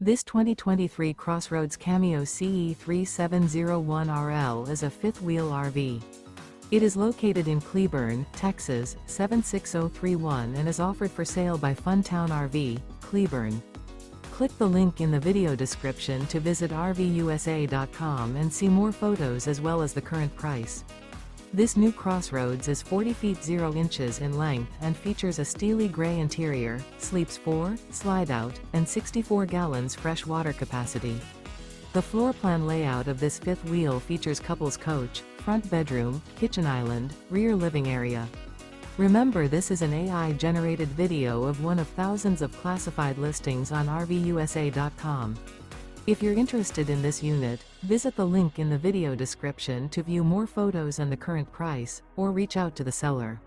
This 2023 CrossRoads Cameo CE3701RL is a fifth-wheel RV. It is located in Cleburne, Texas, 76031 and is offered for sale by Funtown RV, Cleburne. Click the link in the video description to visit RVUSA.com and see more photos as well as the current price. This new CrossRoads is 40 feet 0 inches in length and features a steely gray interior, sleeps 4, slide-out, and 64 gallons fresh water capacity. The floor plan layout of this fifth wheel features couples coach, front bedroom, kitchen island, rear living area. Remember, this is an AI-generated video of one of thousands of classified listings on RVUSA.com. If you're interested in this unit, visit the link in the video description to view more photos and the current price, or reach out to the seller.